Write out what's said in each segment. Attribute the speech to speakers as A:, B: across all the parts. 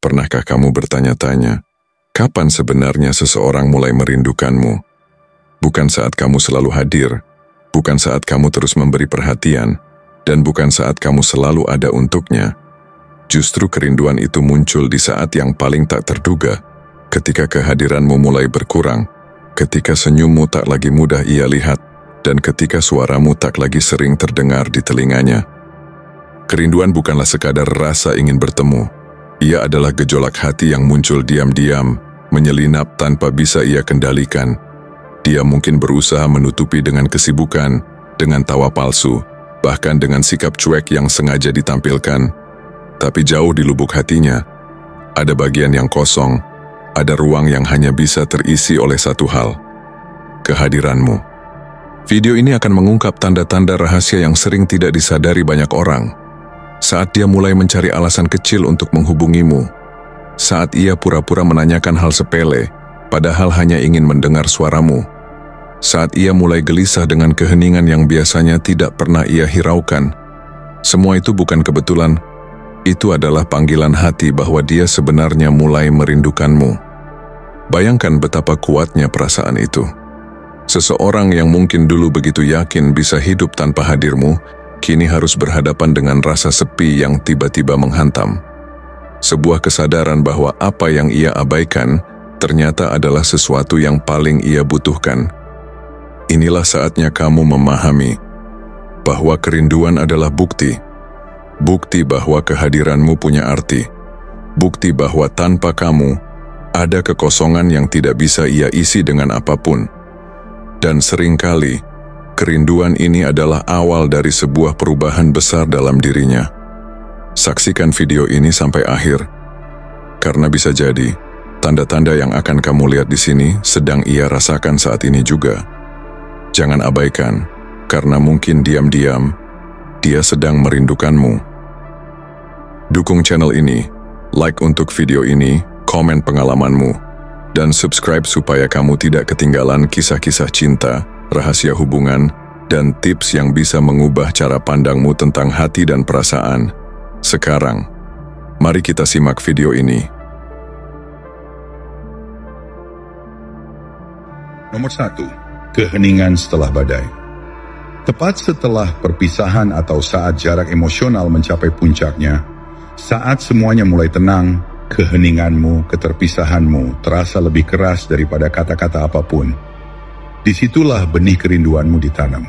A: Pernahkah kamu bertanya-tanya, kapan sebenarnya seseorang mulai merindukanmu? Bukan saat kamu selalu hadir, bukan saat kamu terus memberi perhatian, dan bukan saat kamu selalu ada untuknya. Justru kerinduan itu muncul di saat yang paling tak terduga, ketika kehadiranmu mulai berkurang, ketika senyummu tak lagi mudah ia lihat, dan ketika suaramu tak lagi sering terdengar di telinganya. Kerinduan bukanlah sekadar rasa ingin bertemu. Ia adalah gejolak hati yang muncul diam-diam, menyelinap tanpa bisa ia kendalikan. Dia mungkin berusaha menutupi dengan kesibukan, dengan tawa palsu, bahkan dengan sikap cuek yang sengaja ditampilkan. Tapi jauh di lubuk hatinya, ada bagian yang kosong, ada ruang yang hanya bisa terisi oleh satu hal, kehadiranmu. Video ini akan mengungkap tanda-tanda rahasia yang sering tidak disadari banyak orang. Saat dia mulai mencari alasan kecil untuk menghubungimu, saat ia pura-pura menanyakan hal sepele, padahal hanya ingin mendengar suaramu, saat ia mulai gelisah dengan keheningan yang biasanya tidak pernah ia hiraukan. Semua itu bukan kebetulan. Itu adalah panggilan hati bahwa dia sebenarnya mulai merindukanmu. Bayangkan betapa kuatnya perasaan itu. Seseorang yang mungkin dulu begitu yakin bisa hidup tanpa hadirmu, kini harus berhadapan dengan rasa sepi yang tiba-tiba menghantam. Sebuah kesadaran bahwa apa yang ia abaikan ternyata adalah sesuatu yang paling ia butuhkan. Inilah saatnya kamu memahami bahwa kerinduan adalah bukti. Bukti bahwa kehadiranmu punya arti. Bukti bahwa tanpa kamu, ada kekosongan yang tidak bisa ia isi dengan apapun. Dan seringkali, kerinduan ini adalah awal dari sebuah perubahan besar dalam dirinya. Saksikan video ini sampai akhir, karena bisa jadi, tanda-tanda yang akan kamu lihat di sini sedang ia rasakan saat ini juga. Jangan abaikan, karena mungkin diam-diam, dia sedang merindukanmu. Dukung channel ini, like untuk video ini, komen pengalamanmu, dan subscribe supaya kamu tidak ketinggalan kisah-kisah cinta, rahasia hubungan, dan tips yang bisa mengubah cara pandangmu tentang hati dan perasaan. Sekarang, mari kita simak video ini.
B: Nomor 1. Keheningan setelah badai. Tepat setelah perpisahan atau saat jarak emosional mencapai puncaknya, saat semuanya mulai tenang, keheninganmu, keterpisahanmu terasa lebih keras daripada kata-kata apapun. Disitulah benih kerinduanmu ditanam.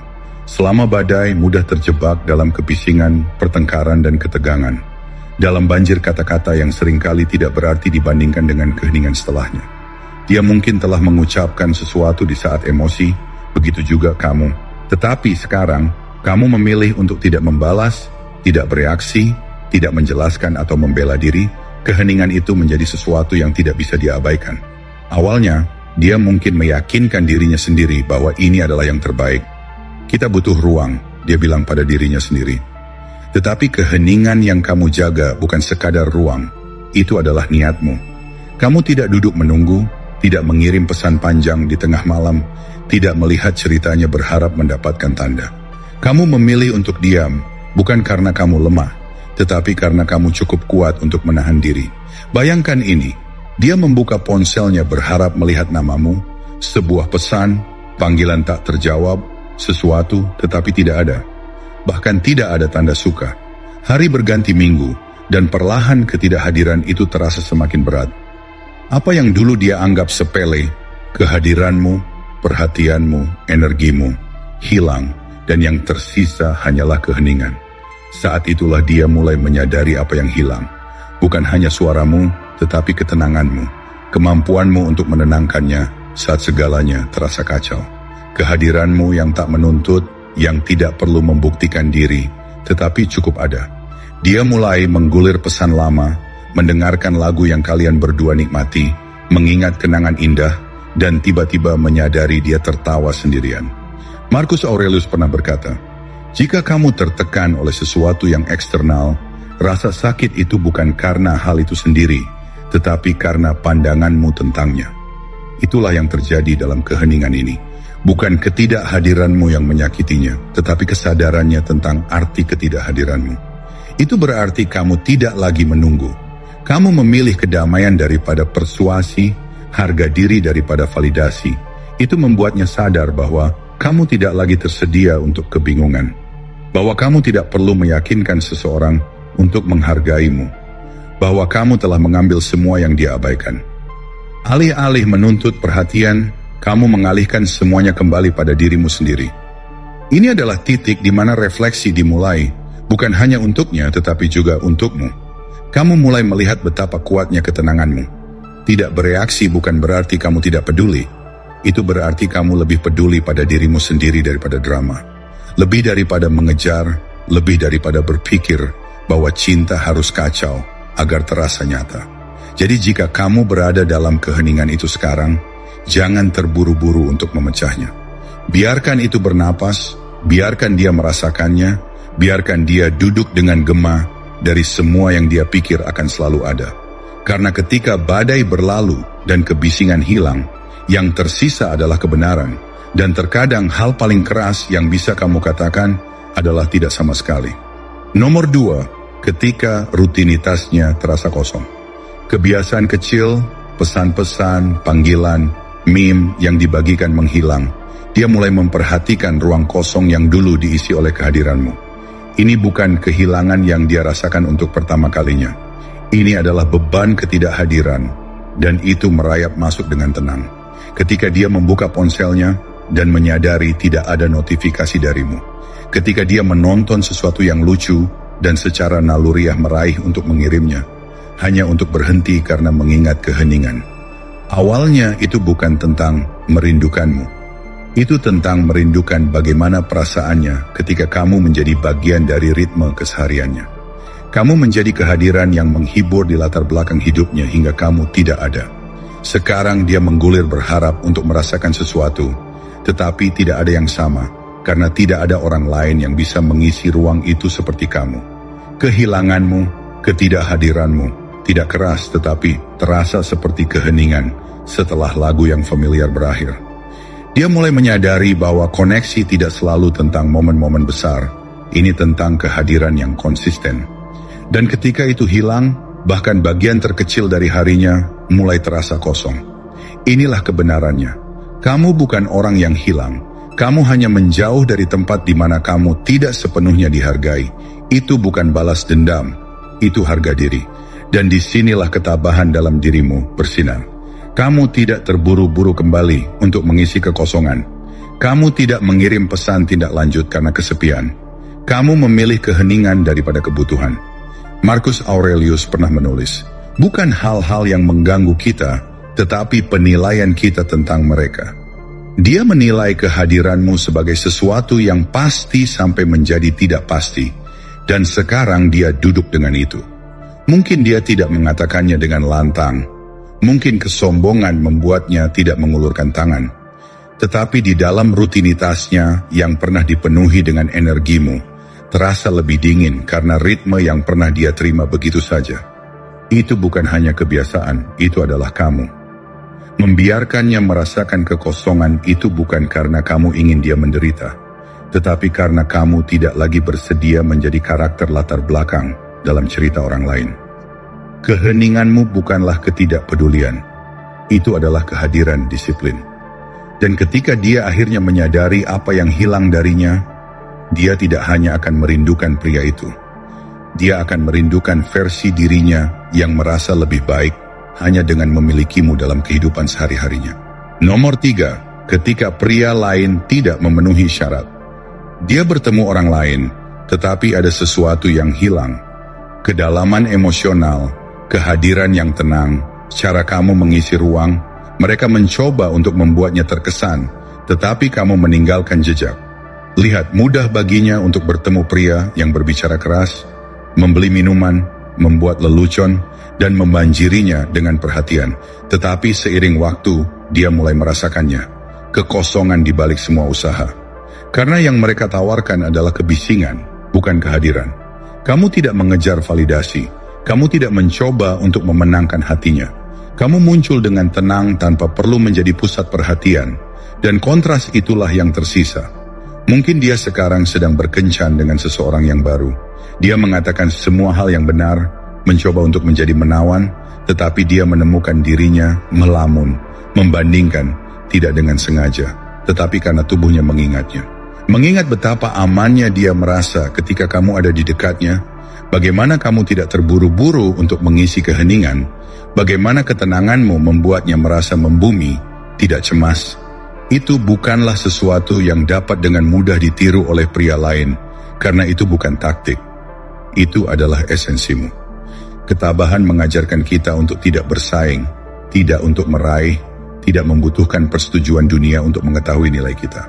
B: Selama badai mudah terjebak dalam kebisingan, pertengkaran, dan ketegangan. Dalam banjir kata-kata yang seringkali tidak berarti dibandingkan dengan keheningan setelahnya. Dia mungkin telah mengucapkan sesuatu di saat emosi, begitu juga kamu. Tetapi sekarang, kamu memilih untuk tidak membalas, tidak bereaksi, tidak menjelaskan atau membela diri. Keheningan itu menjadi sesuatu yang tidak bisa diabaikan. Awalnya, dia mungkin meyakinkan dirinya sendiri bahwa ini adalah yang terbaik. Kita butuh ruang, dia bilang pada dirinya sendiri. Tetapi keheningan yang kamu jaga bukan sekadar ruang, itu adalah niatmu. Kamu tidak duduk menunggu, tidak mengirim pesan panjang di tengah malam, tidak melihat ceritanya berharap mendapatkan tanda. Kamu memilih untuk diam, bukan karena kamu lemah, tetapi karena kamu cukup kuat untuk menahan diri. Bayangkan ini, dia membuka ponselnya berharap melihat namamu, sebuah pesan, panggilan tak terjawab, sesuatu tetapi tidak ada. Bahkan tidak ada tanda suka. Hari berganti minggu, dan perlahan ketidakhadiran itu terasa semakin berat. Apa yang dulu dia anggap sepele, kehadiranmu, perhatianmu, energimu, hilang, dan yang tersisa hanyalah keheningan. Saat itulah dia mulai menyadari apa yang hilang. Bukan hanya suaramu, tetapi ketenanganmu, kemampuanmu untuk menenangkannya saat segalanya terasa kacau. Kehadiranmu yang tak menuntut, yang tidak perlu membuktikan diri, tetapi cukup ada. Dia mulai menggulir pesan lama, mendengarkan lagu yang kalian berdua nikmati, mengingat kenangan indah, dan tiba-tiba menyadari dia tertawa sendirian. Marcus Aurelius pernah berkata, jika kamu tertekan oleh sesuatu yang eksternal, rasa sakit itu bukan karena hal itu sendiri, tetapi karena pandanganmu tentangnya. Itulah yang terjadi dalam keheningan ini. Bukan ketidakhadiranmu yang menyakitinya, tetapi kesadarannya tentang arti ketidakhadiranmu. Itu berarti kamu tidak lagi menunggu. Kamu memilih kedamaian daripada persuasi, harga diri daripada validasi. Itu membuatnya sadar bahwa kamu tidak lagi tersedia untuk kebingungan. Bahwa kamu tidak perlu meyakinkan seseorang untuk menghargaimu. Bahwa kamu telah mengambil semua yang dia abaikan. Alih-alih menuntut perhatian, kamu mengalihkan semuanya kembali pada dirimu sendiri. Ini adalah titik di mana refleksi dimulai, bukan hanya untuknya tetapi juga untukmu. Kamu mulai melihat betapa kuatnya ketenanganmu. Tidak bereaksi bukan berarti kamu tidak peduli. Itu berarti kamu lebih peduli pada dirimu sendiri daripada drama. Lebih daripada mengejar, lebih daripada berpikir bahwa cinta harus kacau agar terasa nyata. Jadi jika kamu berada dalam keheningan itu sekarang, jangan terburu-buru untuk memecahnya. Biarkan itu bernapas, biarkan dia merasakannya, biarkan dia duduk dengan gema dari semua yang dia pikir akan selalu ada. Karena ketika badai berlalu dan kebisingan hilang, yang tersisa adalah kebenaran. Dan terkadang hal paling keras yang bisa kamu katakan adalah tidak sama sekali. Nomor 2, ketika rutinitasnya terasa kosong. Kebiasaan kecil, pesan-pesan, panggilan, meme yang dibagikan menghilang. Dia mulai memperhatikan ruang kosong yang dulu diisi oleh kehadiranmu. Ini bukan kehilangan yang dia rasakan untuk pertama kalinya. Ini adalah beban ketidakhadiran, dan itu merayap masuk dengan tenang. Ketika dia membuka ponselnya dan menyadari tidak ada notifikasi darimu. Ketika dia menonton sesuatu yang lucu dan secara naluriah meraih untuk mengirimnya, hanya untuk berhenti karena mengingat keheningan. Awalnya itu bukan tentang merindukanmu. Itu tentang merindukan bagaimana perasaannya ketika kamu menjadi bagian dari ritme kesehariannya. Kamu menjadi kehadiran yang menghibur di latar belakang hidupnya hingga kamu tidak ada. Sekarang dia menggulir berharap untuk merasakan sesuatu, tetapi tidak ada yang sama, karena tidak ada orang lain yang bisa mengisi ruang itu seperti kamu. Kehilanganmu, ketidakhadiranmu, tidak keras tetapi terasa seperti keheningan setelah lagu yang familiar berakhir. Dia mulai menyadari bahwa koneksi tidak selalu tentang momen-momen besar. Ini tentang kehadiran yang konsisten. Dan ketika itu hilang, bahkan bagian terkecil dari harinya mulai terasa kosong. Inilah kebenarannya. Kamu bukan orang yang hilang. Kamu hanya menjauh dari tempat di mana kamu tidak sepenuhnya dihargai. Itu bukan balas dendam. Itu harga diri. Dan disinilah ketabahan dalam dirimu bersinar. Kamu tidak terburu-buru kembali untuk mengisi kekosongan. Kamu tidak mengirim pesan tindak lanjut karena kesepian. Kamu memilih keheningan daripada kebutuhan. Marcus Aurelius pernah menulis, bukan hal-hal yang mengganggu kita, tetapi penilaian kita tentang mereka. Dia menilai kehadiranmu sebagai sesuatu yang pasti sampai menjadi tidak pasti, dan sekarang dia duduk dengan itu. Mungkin dia tidak mengatakannya dengan lantang. Mungkin kesombongan membuatnya tidak mengulurkan tangan. Tetapi di dalam rutinitasnya yang pernah dipenuhi dengan energimu, terasa lebih dingin karena ritme yang pernah dia terima begitu saja. Itu bukan hanya kebiasaan, itu adalah kamu. Membiarkannya merasakan kekosongan itu bukan karena kamu ingin dia menderita, tetapi karena kamu tidak lagi bersedia menjadi karakter latar belakang dalam cerita orang lain. Keheninganmu bukanlah ketidakpedulian, itu adalah kehadiran disiplin. Dan ketika dia akhirnya menyadari apa yang hilang darinya, dia tidak hanya akan merindukan pria itu. Dia akan merindukan versi dirinya yang merasa lebih baik hanya dengan memilikimu dalam kehidupan sehari-harinya. Nomor 3, ketika pria lain tidak memenuhi syarat. Dia bertemu orang lain, tetapi ada sesuatu yang hilang. Kedalaman emosional, kehadiran yang tenang, cara kamu mengisi ruang. Mereka mencoba untuk membuatnya terkesan, tetapi kamu meninggalkan jejak. Lihat, mudah baginya untuk bertemu pria yang berbicara keras, membeli minuman, membuat lelucon, dan membanjirinya dengan perhatian. Tetapi seiring waktu, dia mulai merasakannya, kekosongan di balik semua usaha. Karena yang mereka tawarkan adalah kebisingan, bukan kehadiran. Kamu tidak mengejar validasi. Kamu tidak mencoba untuk memenangkan hatinya. Kamu muncul dengan tenang tanpa perlu menjadi pusat perhatian. Dan kontras itulah yang tersisa. Mungkin dia sekarang sedang berkencan dengan seseorang yang baru. Dia mengatakan semua hal yang benar, mencoba untuk menjadi menawan, tetapi dia menemukan dirinya melamun, membandingkan, tidak dengan sengaja, tetapi karena tubuhnya mengingatnya. Mengingat betapa amannya dia merasa ketika kamu ada di dekatnya, bagaimana kamu tidak terburu-buru untuk mengisi keheningan, bagaimana ketenanganmu membuatnya merasa membumi, tidak cemas. Itu bukanlah sesuatu yang dapat dengan mudah ditiru oleh pria lain, karena itu bukan taktik. Itu adalah esensimu. Ketabahan mengajarkan kita untuk tidak bersaing, tidak untuk meraih, tidak membutuhkan persetujuan dunia untuk mengetahui nilai kita.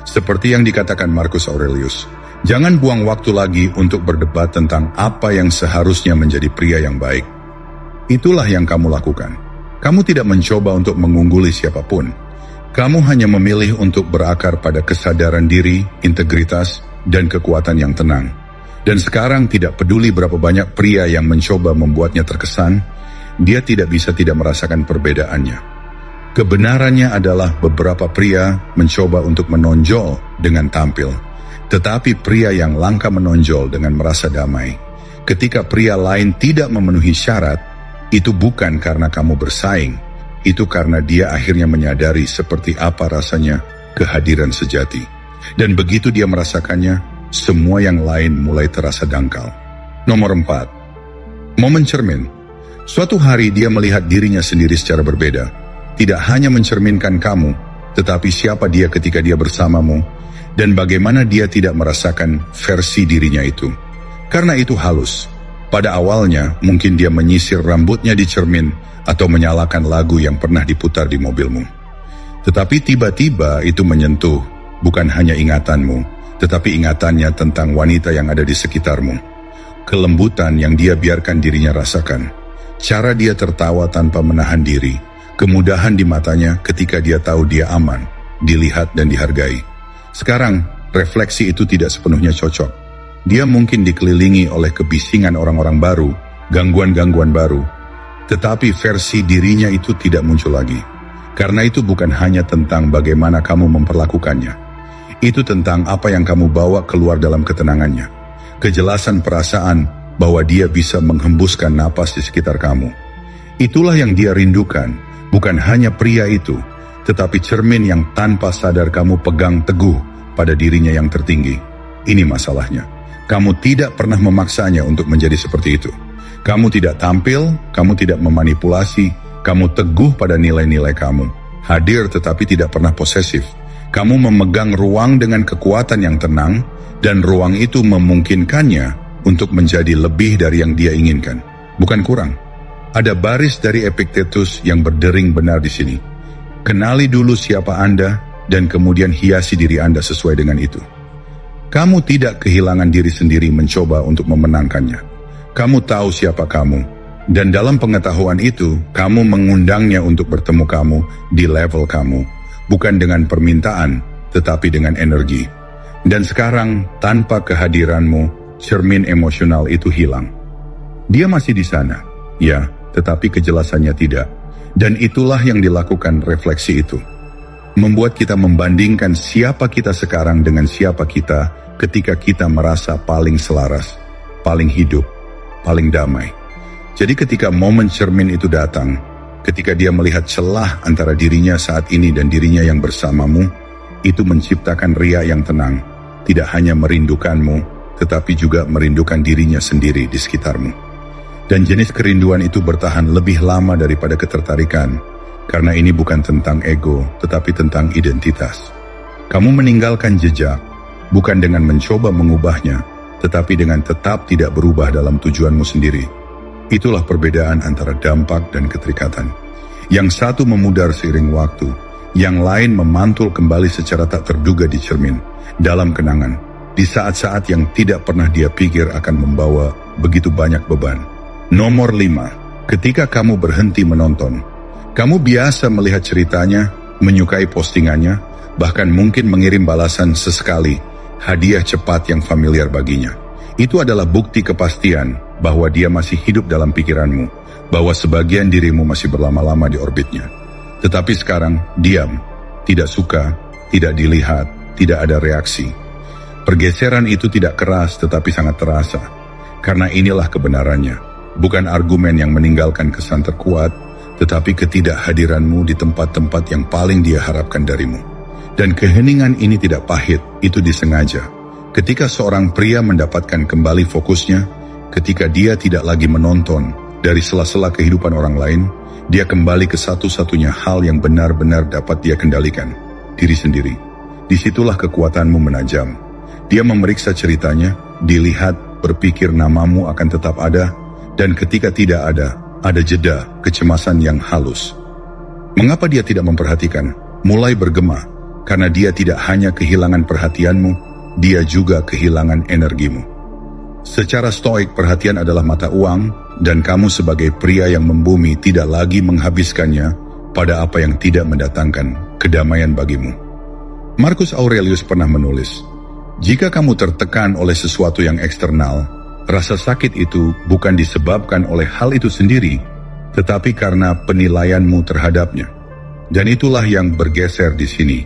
B: Seperti yang dikatakan Marcus Aurelius, jangan buang waktu lagi untuk berdebat tentang apa yang seharusnya menjadi pria yang baik. Itulah yang kamu lakukan. Kamu tidak mencoba untuk mengungguli siapapun. Kamu hanya memilih untuk berakar pada kesadaran diri, integritas, dan kekuatan yang tenang. Dan sekarang tidak peduli berapa banyak pria yang mencoba membuatnya terkesan, dia tidak bisa tidak merasakan perbedaannya. Kebenarannya adalah beberapa pria mencoba untuk menonjol dengan tampil, tetapi pria yang langka menonjol dengan merasa damai. Ketika pria lain tidak memenuhi syarat, itu bukan karena kamu bersaing, itu karena dia akhirnya menyadari seperti apa rasanya kehadiran sejati. Dan begitu dia merasakannya, semua yang lain mulai terasa dangkal. Nomor 4. Momen cermin. Suatu hari dia melihat dirinya sendiri secara berbeda. Tidak hanya mencerminkan kamu, tetapi siapa dia ketika dia bersamamu, dan bagaimana dia tidak merasakan versi dirinya itu. Karena itu halus. Pada awalnya, mungkin dia menyisir rambutnya di cermin, atau menyalakan lagu yang pernah diputar di mobilmu. Tetapi tiba-tiba itu menyentuh, bukan hanya ingatanmu, tetapi ingatannya tentang wanita yang ada di sekitarmu. Kelembutan yang dia biarkan dirinya rasakan. Cara dia tertawa tanpa menahan diri. Kemudahan di matanya ketika dia tahu dia aman, dilihat dan dihargai. Sekarang, refleksi itu tidak sepenuhnya cocok. Dia mungkin dikelilingi oleh kebisingan orang-orang baru, gangguan-gangguan baru. Tetapi versi dirinya itu tidak muncul lagi. Karena itu bukan hanya tentang bagaimana kamu memperlakukannya. Itu tentang apa yang kamu bawa keluar dalam ketenangannya. Kejelasan perasaan bahwa dia bisa menghembuskan napas di sekitar kamu. Itulah yang dia rindukan, bukan hanya pria itu, tetapi cermin yang tanpa sadar kamu pegang teguh pada dirinya yang tertinggi. Ini masalahnya. Kamu tidak pernah memaksanya untuk menjadi seperti itu. Kamu tidak tampil, kamu tidak memanipulasi, kamu teguh pada nilai-nilai kamu. Hadir tetapi tidak pernah posesif. Kamu memegang ruang dengan kekuatan yang tenang, dan ruang itu memungkinkannya untuk menjadi lebih dari yang dia inginkan, bukan kurang. Ada baris dari Epictetus yang berdering benar di sini. Kenali dulu siapa Anda, dan kemudian hiasi diri Anda sesuai dengan itu. Kamu tidak kehilangan diri sendiri mencoba untuk memenangkannya. Kamu tahu siapa kamu, dan dalam pengetahuan itu, kamu mengundangnya untuk bertemu kamu di level kamu. Bukan dengan permintaan, tetapi dengan energi. Dan sekarang, tanpa kehadiranmu, cermin emosional itu hilang. Dia masih di sana, ya, tetapi kejelasannya tidak. Dan itulah yang dilakukan refleksi itu. Membuat kita membandingkan siapa kita sekarang dengan siapa kita ketika kita merasa paling selaras, paling hidup, paling damai. Jadi ketika momen cermin itu datang, ketika dia melihat celah antara dirinya saat ini dan dirinya yang bersamamu, itu menciptakan ria yang tenang, tidak hanya merindukanmu, tetapi juga merindukan dirinya sendiri di sekitarmu. Dan jenis kerinduan itu bertahan lebih lama daripada ketertarikan, karena ini bukan tentang ego, tetapi tentang identitas. Kamu meninggalkan jejak, bukan dengan mencoba mengubahnya, tetapi dengan tetap tidak berubah dalam tujuanmu sendiri. Itulah perbedaan antara dampak dan keterikatan. Yang satu memudar seiring waktu, yang lain memantul kembali secara tak terduga di cermin, dalam kenangan, di saat-saat yang tidak pernah dia pikir akan membawa begitu banyak beban. Nomor 5, ketika kamu berhenti menonton, kamu biasa melihat ceritanya, menyukai postingannya, bahkan mungkin mengirim balasan sesekali, hadiah cepat yang familiar baginya. Itu adalah bukti kepastian bahwa dia masih hidup dalam pikiranmu, bahwa sebagian dirimu masih berlama-lama di orbitnya. Tetapi sekarang, diam, tidak suka, tidak dilihat, tidak ada reaksi. Pergeseran itu tidak keras tetapi sangat terasa, karena inilah kebenarannya. bukan argumen yang meninggalkan kesan terkuat, tetapi ketidakhadiranmu di tempat-tempat yang paling dia harapkan darimu. Dan keheningan ini tidak pahit, itu disengaja. Ketika seorang pria mendapatkan kembali fokusnya, ketika dia tidak lagi menonton dari sela-sela kehidupan orang lain, dia kembali ke satu-satunya hal yang benar-benar dapat dia kendalikan, diri sendiri. Disitulah kekuatanmu menajam. Dia memeriksa ceritanya, dilihat, berpikir namamu akan tetap ada, dan ketika tidak ada jeda, kecemasan yang halus. Mengapa dia tidak memperhatikan? Mulai bergema, karena dia tidak hanya kehilangan perhatianmu, dia juga kehilangan energimu. Secara stoik, perhatian adalah mata uang, dan kamu sebagai pria yang membumi tidak lagi menghabiskannya pada apa yang tidak mendatangkan kedamaian bagimu. Marcus Aurelius pernah menulis, jika kamu tertekan oleh sesuatu yang eksternal, rasa sakit itu bukan disebabkan oleh hal itu sendiri, tetapi karena penilaianmu terhadapnya. Dan itulah yang bergeser di sini,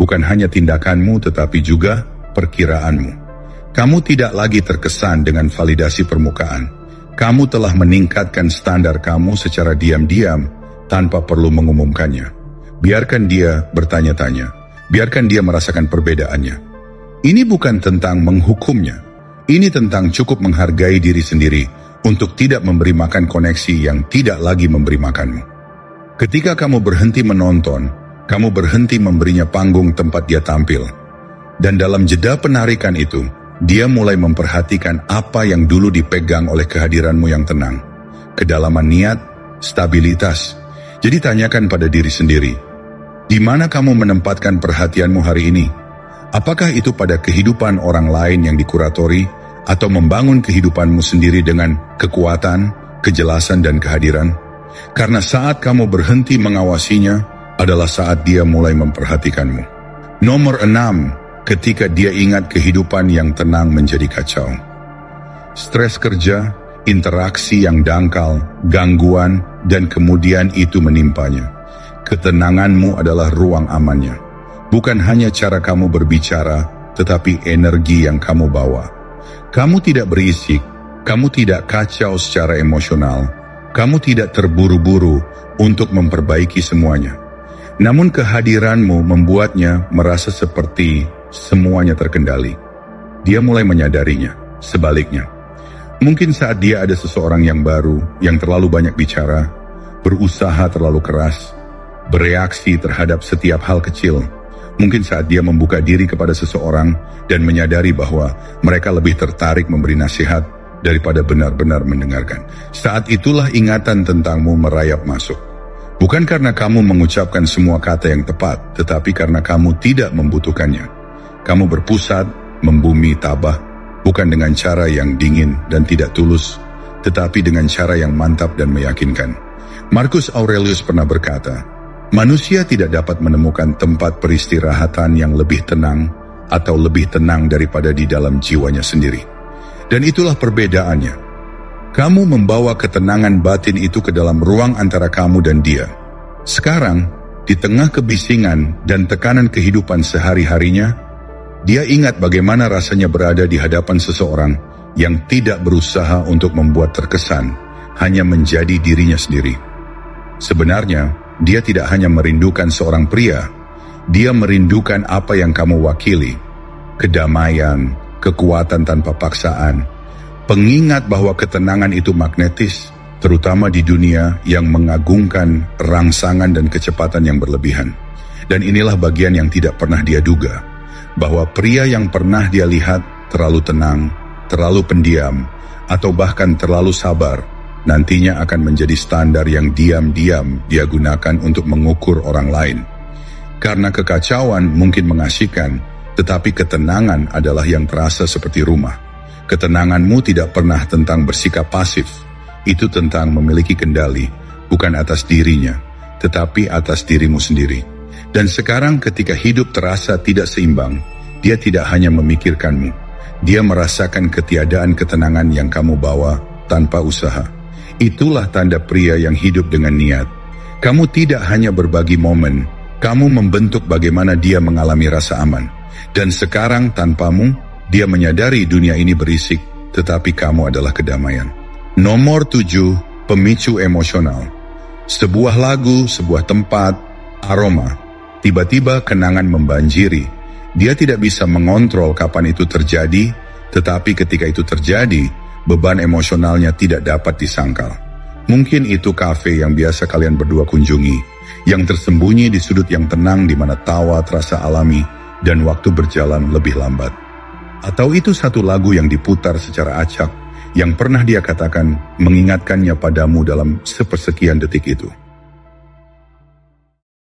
B: bukan hanya tindakanmu tetapi juga perkiraanmu. Kamu tidak lagi terkesan dengan validasi permukaan. Kamu telah meningkatkan standar kamu secara diam-diam tanpa perlu mengumumkannya. Biarkan dia bertanya-tanya. Biarkan dia merasakan perbedaannya. Ini bukan tentang menghukumnya. Ini tentang cukup menghargai diri sendiri untuk tidak memberi makan koneksi yang tidak lagi memberi makanmu. Ketika kamu berhenti menonton, kamu berhenti memberinya panggung tempat dia tampil. Dan dalam jeda penarikan itu, dia mulai memperhatikan apa yang dulu dipegang oleh kehadiranmu yang tenang. Kedalaman niat, stabilitas. Jadi tanyakan pada diri sendiri, di mana kamu menempatkan perhatianmu hari ini? Apakah itu pada kehidupan orang lain yang dikuratori, atau membangun kehidupanmu sendiri dengan kekuatan, kejelasan, dan kehadiran? Karena saat kamu berhenti mengawasinya, adalah saat dia mulai memperhatikanmu. Nomor 6, ketika dia ingat kehidupan yang tenang menjadi kacau. Stres kerja, interaksi yang dangkal, gangguan, dan kemudian itu menimpanya. Ketenanganmu adalah ruang amannya. Bukan hanya cara kamu berbicara, tetapi energi yang kamu bawa. Kamu tidak berisik, kamu tidak kacau secara emosional, kamu tidak terburu-buru untuk memperbaiki semuanya. Namun kehadiranmu membuatnya merasa seperti semuanya terkendali. Dia mulai menyadarinya, sebaliknya. Mungkin saat dia ada seseorang yang baru, yang terlalu banyak bicara, berusaha terlalu keras, bereaksi terhadap setiap hal kecil. Mungkin saat dia membuka diri kepada seseorang dan menyadari bahwa mereka lebih tertarik memberi nasihat daripada benar-benar mendengarkan. Saat itulah ingatan tentangmu merayap masuk. Bukan karena kamu mengucapkan semua kata yang tepat, tetapi karena kamu tidak membutuhkannya. Kamu berpusat, membumi tabah, bukan dengan cara yang dingin dan tidak tulus, tetapi dengan cara yang mantap dan meyakinkan. Marcus Aurelius pernah berkata, manusia tidak dapat menemukan tempat peristirahatan yang lebih tenang atau lebih tenang daripada di dalam jiwanya sendiri. Dan itulah perbedaannya. Kamu membawa ketenangan batin itu ke dalam ruang antara kamu dan dia. Sekarang, di tengah kebisingan dan tekanan kehidupan sehari-harinya, dia ingat bagaimana rasanya berada di hadapan seseorang yang tidak berusaha untuk membuat terkesan, hanya menjadi dirinya sendiri. Sebenarnya, dia tidak hanya merindukan seorang pria, dia merindukan apa yang kamu wakili. Kedamaian, kekuatan tanpa paksaan, pengingat bahwa ketenangan itu magnetis, terutama di dunia yang mengagungkan rangsangan dan kecepatan yang berlebihan. Dan inilah bagian yang tidak pernah dia duga, bahwa pria yang pernah dia lihat terlalu tenang, terlalu pendiam, atau bahkan terlalu sabar, nantinya akan menjadi standar yang diam-diam dia gunakan untuk mengukur orang lain. Karena kekacauan mungkin mengasihkan, tetapi ketenangan adalah yang terasa seperti rumah. Ketenanganmu tidak pernah tentang bersikap pasif. Itu tentang memiliki kendali, bukan atas dirinya, tetapi atas dirimu sendiri. Dan sekarang ketika hidup terasa tidak seimbang, dia tidak hanya memikirkanmu. Dia merasakan ketiadaan ketenangan yang kamu bawa tanpa usaha. Itulah tanda pria yang hidup dengan niat. Kamu tidak hanya berbagi momen, kamu membentuk bagaimana dia mengalami rasa aman. Dan sekarang tanpamu, dia menyadari dunia ini berisik, tetapi kamu adalah kedamaian. Nomor 7, pemicu emosional. Sebuah lagu, sebuah tempat, aroma. Tiba-tiba kenangan membanjiri. Dia tidak bisa mengontrol kapan itu terjadi, tetapi ketika itu terjadi, beban emosionalnya tidak dapat disangkal. Mungkin itu kafe yang biasa kalian berdua kunjungi, yang tersembunyi di sudut yang tenang di mana tawa terasa alami dan waktu berjalan lebih lambat. Atau itu satu lagu yang diputar secara acak, yang pernah dia katakan mengingatkannya padamu dalam sepersekian detik itu.